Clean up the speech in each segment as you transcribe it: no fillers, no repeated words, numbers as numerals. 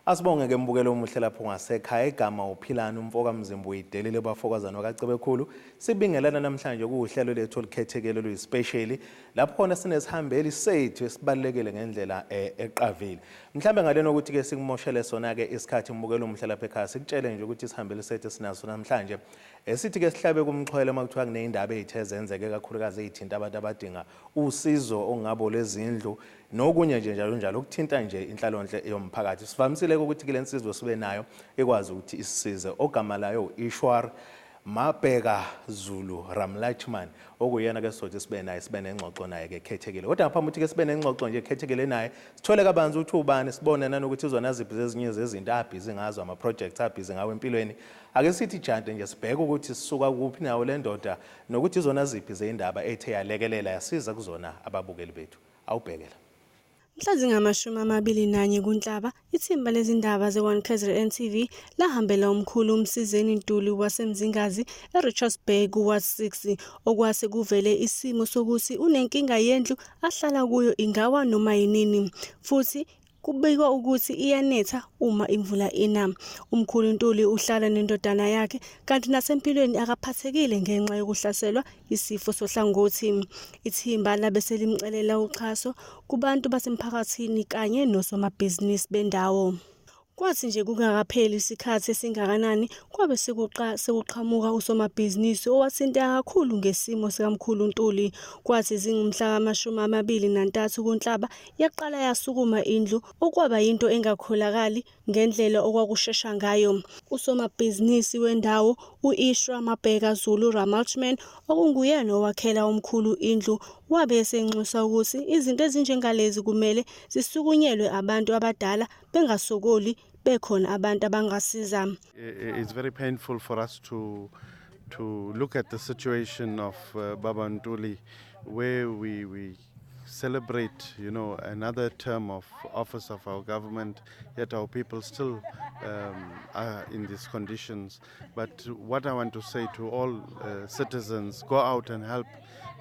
Asibonge ke mbukelo omuhle lapho ngasekhaya igama uphilana umfoka mzimba uyidelile bafokozana wakacebekukhulu sibingelana namhlanje kuhlelo lethu olikhethekele luyespecially lapho khona sinesihambeli sethu esibalekele ngendlela eqavile mhlambe ngalena ukuthi ke sikumoshele sona ke isikhathi mbukelo omuhle lapha ekhaya sikutshele nje ukuthi isihambeli sethu sinaso namhlanje esithi ke sihlabe kumxhwele makuthiwa kunezindaba ezithe zenzeke kakhulukazi ezithinta abantu abadinga usizo ongabo lezindlu nokunye nje njalo ukuthinta nje inhlalonhle yomphakathi sivamisile ukuthi kule nsizwe sibe nayo ekwazi ukuthi isisize ogama layo Ishwar Mabheka Zulu Ramlachman okuyena ke sothi sibe naye sibe nengxoxo naye ke khethekile kodwa ngaphambi ukuthi ke sibe nengxoxo nje khethekile naye sithole kabanzi ukuthi ubani sibone nanokuthi izona ziphi zezinye zezinto abhizi ngazo ama projects abhizi ngawo empilweni ake sithi jante nje sibheke ukuthi sisuka kuphi nawo le ndoda nokuthi izona ziphi zeindaba ethe yalekelela yasiza kuzona ababukeli bethu awubhekela Mhla zingama-21 kuNhlaba, ithimba lezindaba ze-1KZNTV lahambela umkhulu uMsizeni Ntuli waseMzingazi eRichards Bay kuWard 6 okwase kuvele isimo sokuthi unenkinga yendlu ahlala kuyo ingawa noma yinini futhi kubikwa ukuthi iyanetha uma imvula ina. Umkhulu Ntuli uhlala nendodana yakhe kanti nasempilweni akaphathekile ngenxa yokuhlaselwa isifo sohlangothi. Ithimba labe selimcelela uxhaso kubantu basemphakathini kanye nosomabhizinisi bendawo. Kwathi nje kungakapheli isikhathi esingakanani kwabe sekuqhamuka usomabhizinisi owathinta kakhulu ngesimo sikamkhulu Ntuli kwathi zingumhla ka-23 kuNhlaba yaqala yasukuma indlu okwaba into engakholakali ngendlela okwakushesha ngayo. Usomabhizinisi wendawo uIshwar Mabheka Zulu Ramlachman okunguyena owakhela umkhulu indlu wabe esenxusa ukuthi izinto ezinjengalezi kumele zisukunyelwe abantu abadala bengasokoli bekhona abantu abangasiza. It's very painful for us to look at the situation of Baba Ntuli where we celebrate, another term of office of our government, yet our people still are in these conditions. But what I want to say to all citizens, go out and help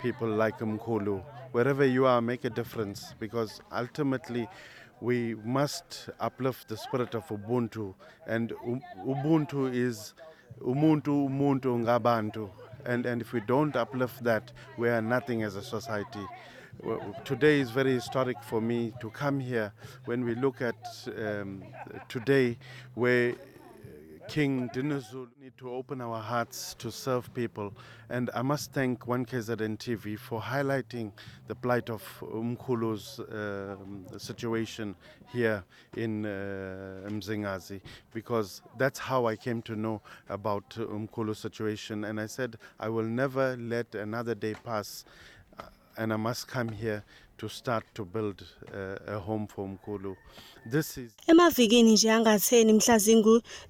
people like Mkhulu. Wherever you are, make a difference, because ultimately we must uplift the spirit of Ubuntu, and Ubuntu is umuntu ngabantu, and if we don't uplift that, we are nothing as a society. Today is very historic for me to come here when we look at today where King Dinuzulu need to open our hearts to serve people, and I must thank 1KZNTV for highlighting the plight of Mkhulu's situation here in Mzingazi, because that's how I came to know about Mkhulu's situation, and I said I will never let another day pass and I must come here to start to build a home for Mkhulu. This is Emavikini nje angatheni mhla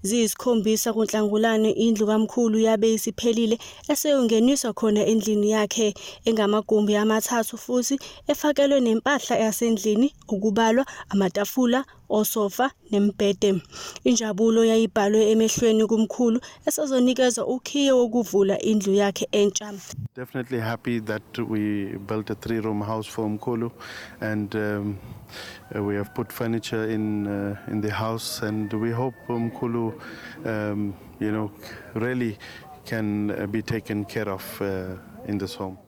ziyisikhombisa kuNhlangulane indlu kaMkhulu yabe isiphelile eseyongeniswa khona endlini yakhe engamagumbi amathathu futhi efakelwe nempahla yasendlini ukubalwa amatafula osofa nembhede. Injabulo yayibhalwe emehlweni kuMkhulu esazonikeza ukhiye wokuvula indlu yakhe entsha. Definitely happy that we built a 3-room house for Mkhulu, and we have put furniture in the house, and we hope Mkhulu really can be taken care of in this home.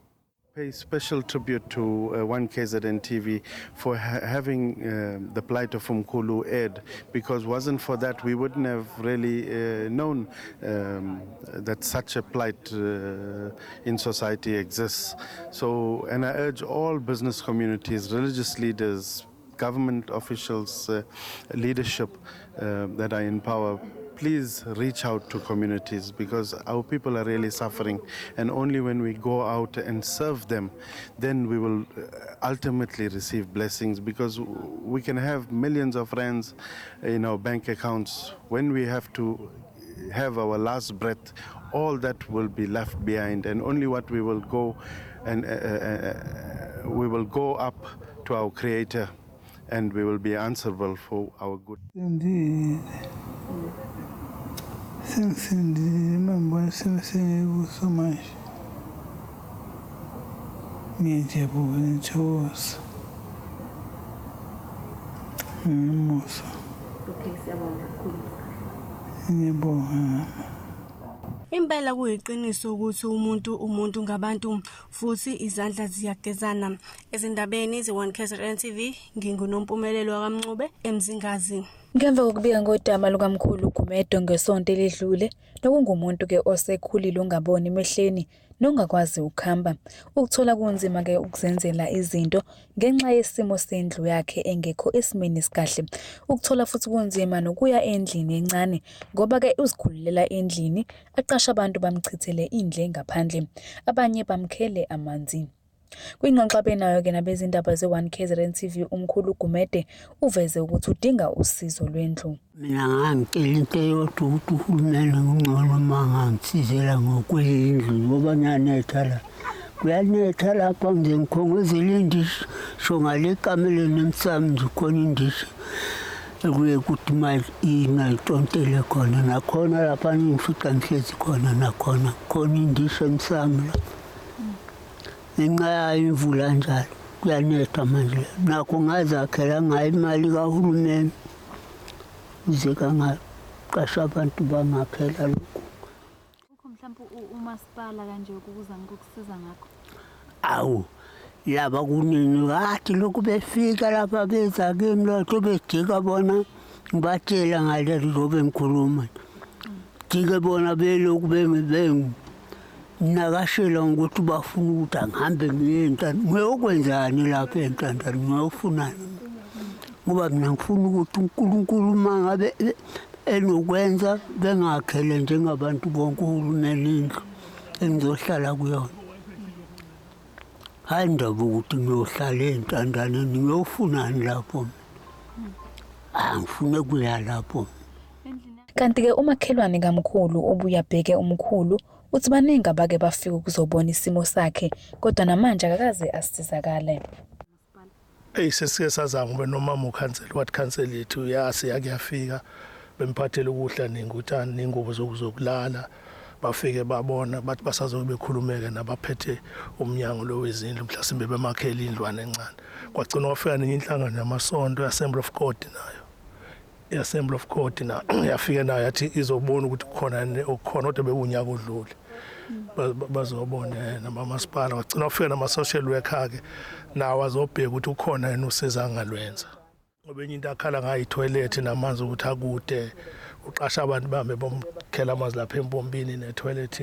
Pay special tribute to 1KZNTV for having the plight of Mkhulu aired, because wasn't for that we wouldn't have really known that such a plight in society exists. So, and I urge all business communities, religious leaders, government officials, leadership that are in power, please reach out to communities, because our people are really suffering, and only when we go out and serve them, then we will ultimately receive blessings, because we can have millions of rands in our bank accounts. When we have to have our last breath, all that will be left behind, and only what we will go and we will go up to our Creator, and we will be answerable for our good. Indeed. Thanks indeed. Remember, so much. Ngiyajabula ngithi Okay, siyabonga kakhulu. Ngiyabonga. Impela kuyiqiniso ukuthi umuntu ngabantu futhi izandla ziyagezana. Ezindabeni ze1KZNTV nginguNompumelelo wakamncube eMzingazi. Ngemva kokubika ngodama lukamkhulu uGumedo ngesonto elidlule, nokungumuntu ke osekhulile ungaboni emehlweni nongakwazi ukuhamba, ukuthola kunzima ke ukuzenzela izinto ngenxa yesimo sendlu yakhe engekho esimeni sikahle. Ukuthola futhi kunzima nokuya endlini encane ngoba ke uzikhululela endlini, aqasha abantu bamchithele indle ngaphandle, abanye bamkhele amanzi. Kwingxoxo abenayo ke nabezindaba ze1KZNTV umkhulu uGumede uveze ukuthi udinga usizo lwendlu. Mina ngangicela into eyodwa ukuthi uhulumeni ngcono mangangisizela ngokwendlu ngoba ngiyanetha la. Kuyanetha lapha ngize ngikhongozele indishi sho ngale kameleni emsamo nje khona indishi ekuye ukuthi ingayitontele khona nakhona lapha ngifica ngihlezi khona nakhona khona indishi emsamo la. Ngenxa yayo imvula njalo kuyanetha manje nakho ngazakhela ngayo imali kahulumeni uze kangaqasha abantu bangakhela lokho. Ukho mhlawumbe umasipala kanje ukuza ngokusiza ngakho. Awu laba kunini kade lokhu befika lapha beza kimi lotho bedika bona ngibatshela ngale njobe ngikhuluma. Dike bona belokhu nakashela ukuthi bafuna ukuthi angihambe ngiye eNtandane. Ngiyokwenzani lapha eNtandane ngiyofunani? Ngoba mina ngifuna ukuthi uNkulunkulu mangabe enokwenza bengakhele njengabantu bonke uhulumeni indlu engizohlala kuyona. Hayi ndaba ukuthi ngiyohlala eNtandane ngiyofunani lapho. Angifune kuya lapho. Kanti ke umakhelwane kamkhulu obuya bheke umkhulu uthi baningi abake bafika ukuzobona isimo sakhe kodwa namanje akakaze asizakale. Sesike sazama ube nomama ukhansela wathi cancel yethu yase yakuyafika bemphathele ukudla nengutshani nengubo zokulala bafike babona bathi basazobe bekhulumeke nabaphethe umnyango lo wezindlu mhlasimbe bemakhela indlwane encane kwagcina wafika nenye inhlangano yamasonto Assembly of God nayo Assembly of God na yafika nayo yathi izobona ukuthi kukhona kodwa bekunyaka odlule bazobona namamasipala wagcina wafika nama-social worker ke nawo azobheka ukuthi ukhona yena usiza angalwenza ngoba enye into akhala ngayitoilet namanzi ukuthi akude uqasha abantu bambe bomkhela amanzi lapha empompini netoilet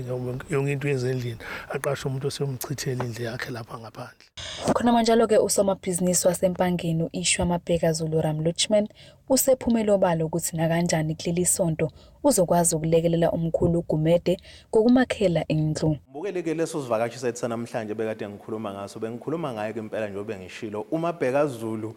yonke into yezendlini aqasha umuntu osiyomchithela indle yakhe lapha ngaphandle. Khona manjalo ke usomabhizinisi wasempangeni uIshwa Mabheka Zulu Ramluchman usephumela obalo ukuthi na kanjani kuleli sonto uzokwazi ukulekelela umkhulu uGumede ngokumakhela indlu. Bukeleke leso sivakashi sethu namhlanje bekade ngikhuluma ngaso bengikhuluma ngaye impela njengoba ngishilo uMabheka Zulu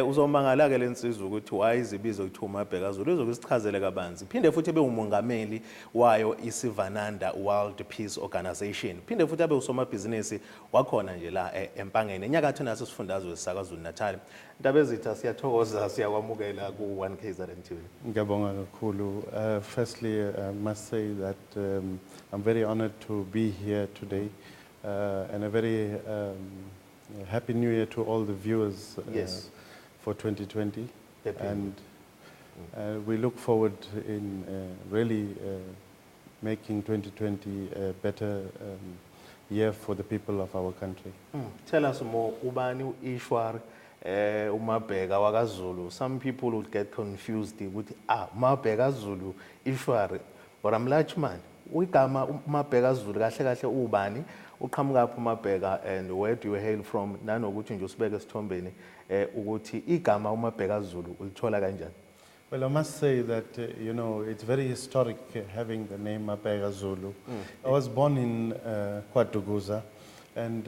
uzomangala ke lensizwe ukuthi wayizibizo ukuthi uMabheka Zulu uzokusichazela kabanzi phinde futhi ebe umongameli wayo iSivananda World Peace Organization phinde futhi abe usomabhizinisi wakhona nje la empangeni enyakatho naso sifundazwe saKwaZulu Natal. Ndaba ezitha siyathokoza siyakwamukela ku1KZNTV. Ngiyabonga kakhulu. Firstly, I must say that I'm very honored to be here today and a very happy new year to all the viewers for 2020. And we look forward in really making 2020 a better year for the people of our country. Tell us more, ubani Ishwar uMabheka wakaZulu. Some people would get confused with Mabheka Zulu Ishwar Ramluchman. Igama uMabheka Zulu kahle kahle ubani uqhamuka phi uMabheka and where do you hail from nanokuthi nje usibeke esithombeni ukuthi igama uMabheka Zulu ulithola kanjani? Well, I must say that, you know, it's very historic having the name Mabheka Zulu. I was born in KwaDukuza, and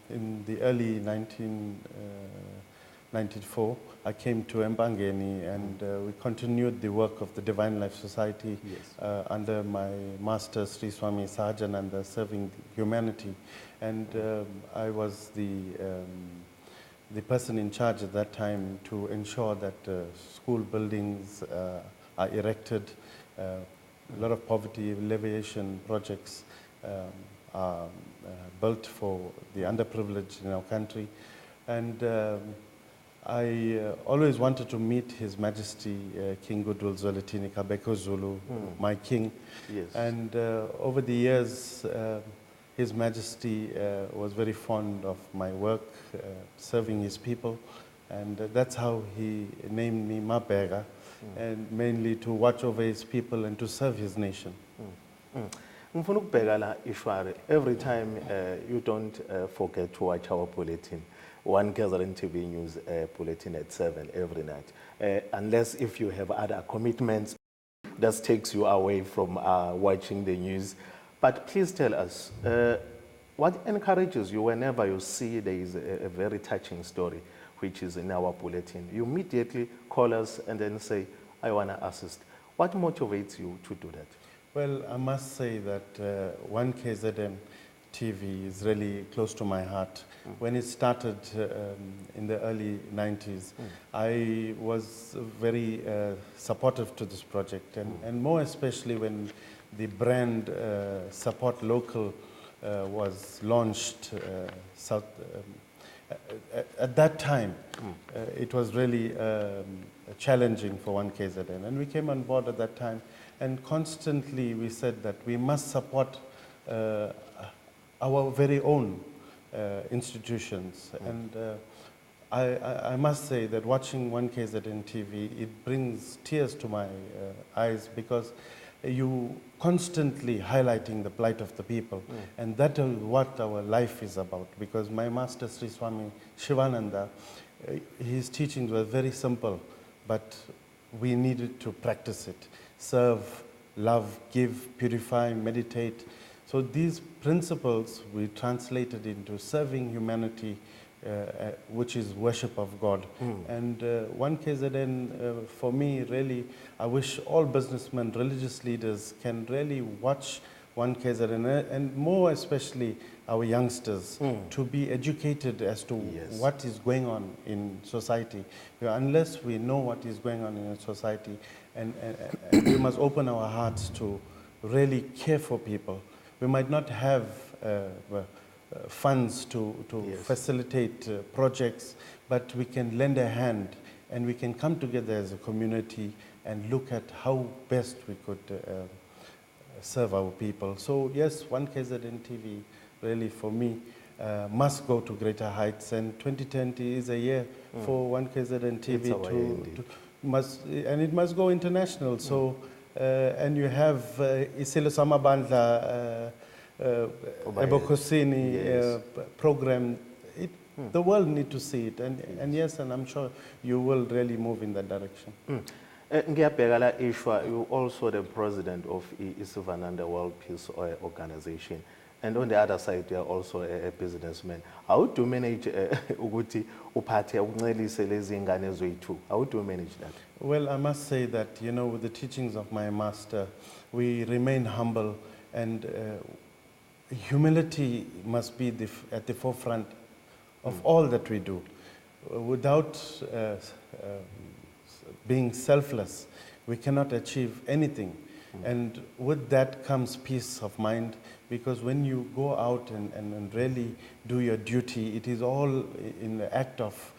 in the early 1994, I came to Empangeni, and we continued the work of the Divine Life Society under my master, Sri Swami Sahajananda, serving humanity. And I was the person in charge at that time to ensure that school buildings are erected, a lot of poverty alleviation projects are built for the underprivileged in our country. And I always wanted to meet His Majesty King Goodwill Zwelithini Kabeko Zulu, my king. Yes. And over the years, His Majesty was very fond of my work, serving his people. And that's how he named me Mabega, and mainly to watch over his people and to serve his nation. Ngifuna ukubheka la Ishwari, every time you don't forget to watch our bulletin, 1KZNTV News bulletin at 7 every night. Unless if you have other commitments, that takes you away from watching the news. But please tell us, what encourages you whenever you see there is a very touching story which is in our bulletin? You immediately call us and then say, I want to assist. What motivates you to do that? Well, I must say that 1KZN TV is really close to my heart. When it started in the early 90s, I was very supportive to this project, and more especially when the brand Support Local was launched at that time. It was really challenging for 1KZN, and we came on board at that time, and constantly we said that we must support our very own institutions. And I must say that watching 1KZN TV, it brings tears to my eyes, because you constantly highlighting the plight of the people. And that is what our life is about, because my master Sri Swami Shivananda, his teachings were very simple, but we needed to practice it. Serve, love, give, purify, meditate. So these principles we translated into serving humanity, which is worship of God. And 1KZN, for me, really, I wish all businessmen, religious leaders can really watch 1KZN, and more especially our youngsters, to be educated as to what is going on in society. Unless we know what is going on in society, and we must open our hearts to really care for people. We might not have funds to facilitate projects, but we can lend a hand, and we can come together as a community and look at how best we could serve our people. So yes, 1KZN TV really for me must go to greater heights, and 2020 is a year for 1KZN TV and it must go international. So and you have Isilo Samabandla Ebokosini program. The world need to see it, and yes, and I'm sure you will really move in that direction. Ngiyabheka la Ishwa, you also the president of Isivananda World Peace Organization, and on the other side you are also a businessman. How do you manage ukuthi uphathe ukuncelise lezi ngane zethu? How do you manage that? Well, I must say that, you know, with the teachings of my master, we remain humble, and humility must be at the forefront of all that we do. Without being selfless, we cannot achieve anything. And with that comes peace of mind, because when you go out and really do your duty, it is all in the act of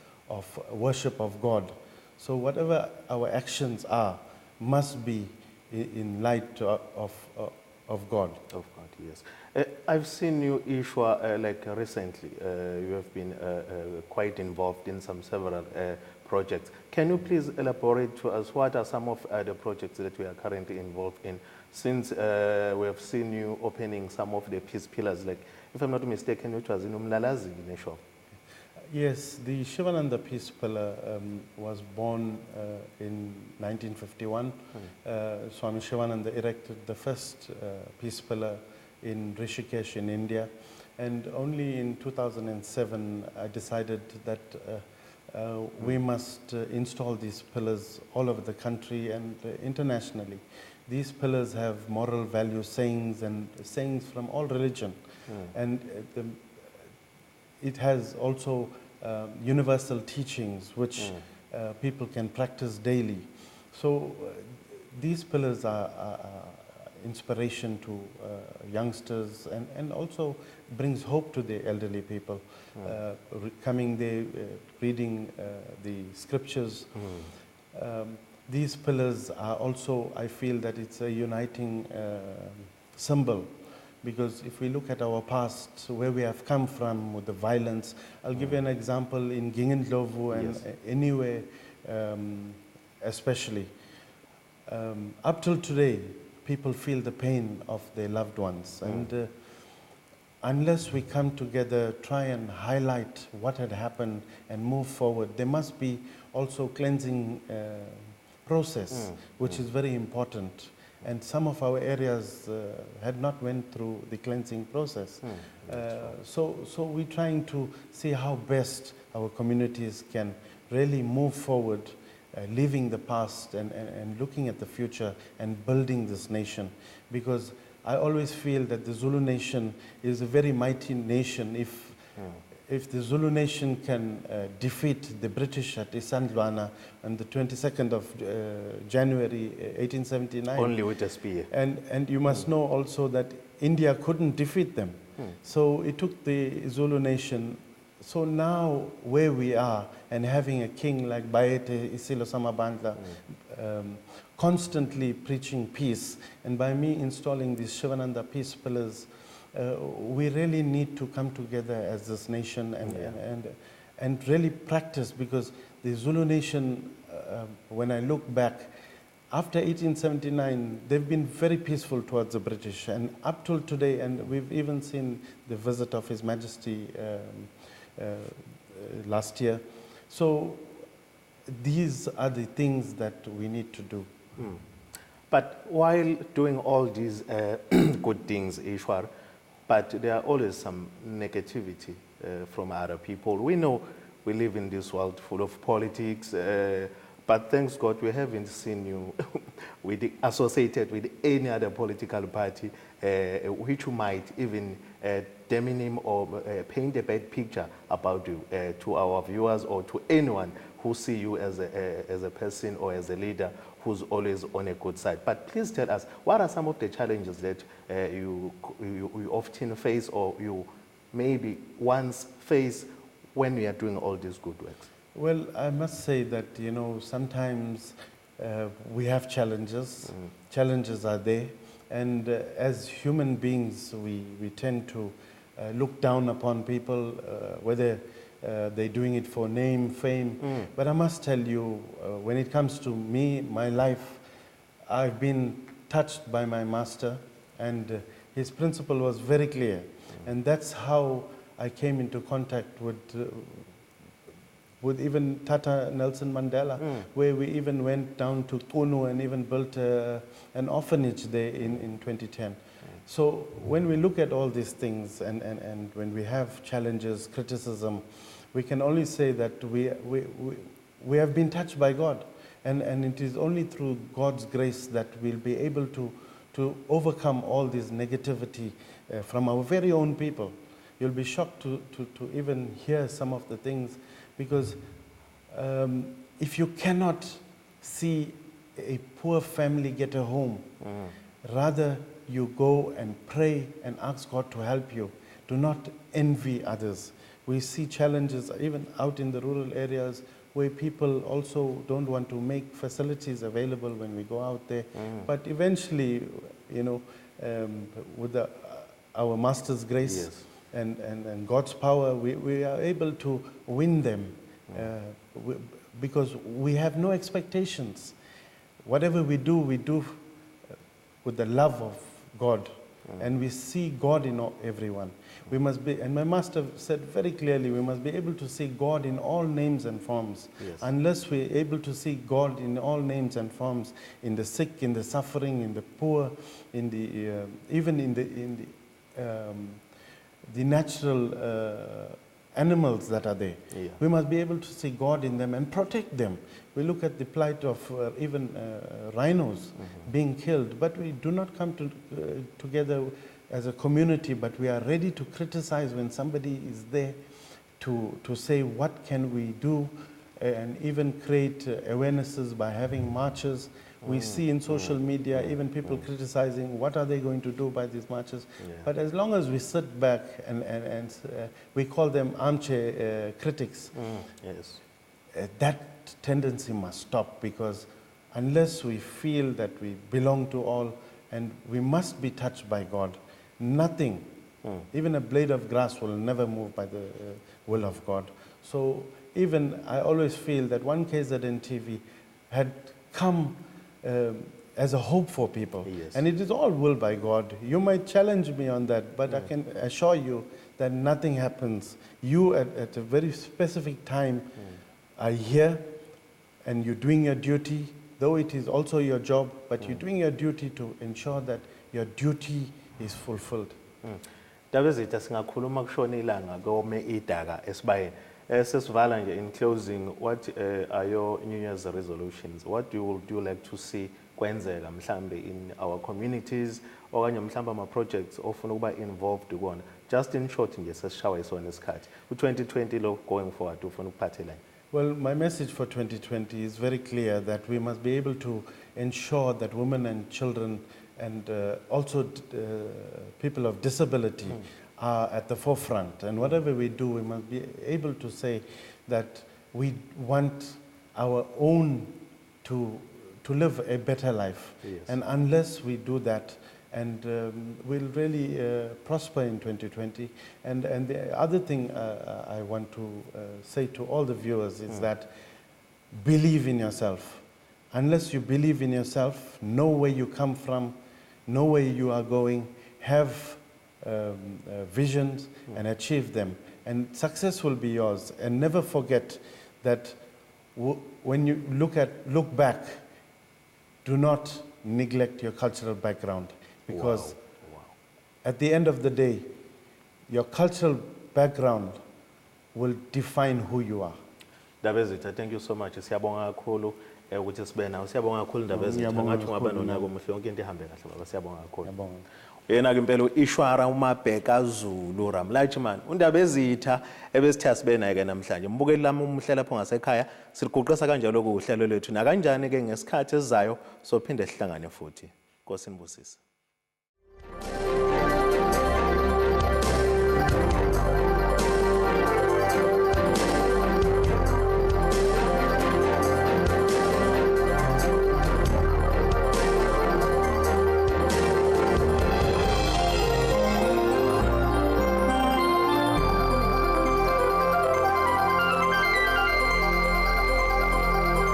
worship of God. So whatever our actions are must be in light of God. Of God, yes. I've seen you, Ishwa, like recently, you have been quite involved in several projects. Can you please elaborate to us what are some of the projects that we are currently involved in? Since we have seen you opening some of the peace pillars, like, if I'm not mistaken, it was in Umlalazi, Nesho. Yes, the Shivananda Peace Pillar was born in 1951. Swami Shivananda erected the first peace pillar in Rishikesh in India. And only in 2007, I decided that we must install these pillars all over the country and internationally. These pillars have moral value sayings, and sayings from all religion. And it has also universal teachings which people can practice daily. So these pillars are inspiration to youngsters and also brings hope to the elderly people. Coming there, reading the scriptures. These pillars are also, I feel that it's a uniting symbol, because if we look at our past, where we have come from with the violence, I'll give you an example in Gingendlovu and anywhere especially. Up till today, people feel the pain of their loved ones, and unless we come together, try and highlight what had happened and move forward, there must be also cleansing process, which is very important. And some of our areas had not went through the cleansing process. So we're trying to see how best our communities can really move forward, leaving the past and looking at the future and building this nation. Because I always feel that the Zulu nation is a very mighty nation. If the Zulu nation can defeat the British at Isandlwana on the 22nd of January 1879. Only with a spear. And you must know also that India couldn't defeat them. So it took the Zulu nation. So now where we are and having a king like Baete Isilo Samabandla constantly preaching peace, and by me installing these Shivananda peace pillars, we really need to come together as this nation and really practice, because the Zulu nation, when I look back, after 1879, they've been very peaceful towards the British, and up till today, and we've even seen the visit of His Majesty last year. So these are the things that we need to do. But while doing all these good things, Ishwar, but there are always some negativity from other people. We know we live in this world full of politics, but thanks God we haven't seen you associated with any other political party which might even demean or paint a bad picture about you to our viewers or to anyone who see you as a person or as a leader who's always on a good side. But please tell us, what are some of the challenges that you often face, or you maybe once face when you are doing all these good works? Well, I must say that, you know, sometimes we have challenges. Challenges are there. And as human beings, we tend to look down upon people, whether they're doing it for name, fame. But I must tell you, when it comes to me, my life, I've been touched by my master, and his principle was very clear. And that's how I came into contact with even Tata Nelson Mandela, where we even went down to Kunu and even built an orphanage there in 2010. So when we look at all these things and when we have challenges, criticism, we can only say that we have been touched by God. And it is only through God's grace that we'll be able to overcome all this negativity from our very own people. You'll be shocked to even hear some of the things, because if you cannot see a poor family get a home, rather you go and pray and ask God to help you. Do not envy others. We see challenges even out in the rural areas where people also don't want to make facilities available when we go out there. But eventually, you know, with our Master's grace, and God's power, we are able to win them because we have no expectations. Whatever we do with the love of God, and we see God in everyone. We must be, and my master said very clearly, we must be able to see God in all names and forms. Unless we're able to see God in all names and forms, in the sick, in the suffering, in the poor, in the even in the natural animals that are there. We must be able to see God in them and protect them. We look at the plight of even rhinos being killed, but we do not come together as a community, but we are ready to criticize when somebody is there to say what can we do, and even create awarenesses by having marches We see in social media even people criticizing what are they going to do by these marches. But as long as we sit back and we call them armchair critics, Yes. that tendency must stop, because unless we feel that we belong to all and we must be touched by God, nothing, even a blade of grass will never move by the will of God. So even I always feel that 1KZNTV had come as a hope for people. Yes. And it is all will by God. You might challenge me on that, but I can assure you that nothing happens. You at a very specific time are here and you're doing your duty, though it is also your job, but you're doing your duty to ensure that your duty is fulfilled. Dabezitha singakhuluma kushona ilanga kome idaka esibayeni. Sesivala nje, in closing, what are your New Year's resolutions? What do you like to see kwenzeka mhlambe in our communities okanye mhlambe ama projects ofuna ukuba involved kuona? Just in short nje sesishawa isona isikhathi. Ku-2020 lo going forward ufuna ukuphathelani? Well, my message for 2020 is very clear, that we must be able to ensure that women and children and also people of disability are at the forefront. And whatever we do, we must be able to say that we want our own to live a better life. Yes. And unless we do that, and we'll really prosper in 2020. And the other thing I want to say to all the viewers is that believe in yourself. Unless you believe in yourself, know where you come from, know where you are going, have visions and achieve them. And success will be yours. And never forget that when you look back, do not neglect your cultural background. Because at the end of the day, your cultural background will define who you are. Dabezitha, thank you so much. Siyabonga kakhulu ukuthi sibe nawe. Siyabonga kakhulu Dabezitha. Ngathi ungaba nonako muhle yonke into ihambe kahle baba. Siyabonga kakhulu. Yena ke impela uIshwara uMabheka Zulu Ramlachman uNdabezitha ebesithe sibe naye ke namhlanje. Mbukeli lami umuhle lapho ngasekhaya siliguqisa kanjalo kuhlelo lethu. Na kanjani ke ngesikhathi esizayo sophinde sihlangane futhi. Nkosi nibusise.